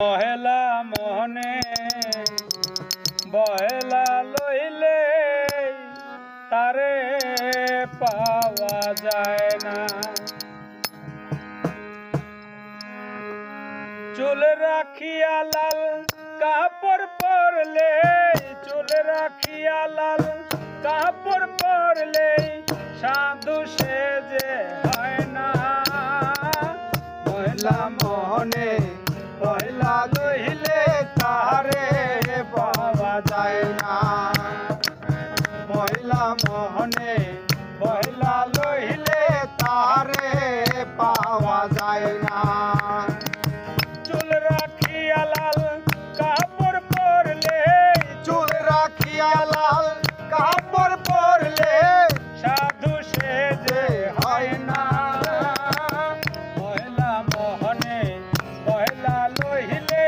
বহেলা মনে বহেলা লইলে তারে পাওয়া যায় না। চুল রাখিয়া লাল কাপড় পরলে, চুল রাখিয়া লাল কাপড় পরলে সাধু সেজে হয় না। মহিলা মনে পয়লা লইলে তারে পাওয়া যায় না। মহিলা মনে পয়লা লইলে তারে পাওয়া যায় না। চুল রাখিয়া লাল কাপড় পরলে, চুল রাখিয়া লাল কাপড় পরলে সাধু সেজে হয় না। মহিলা মনে পয়লা লইলে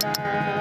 না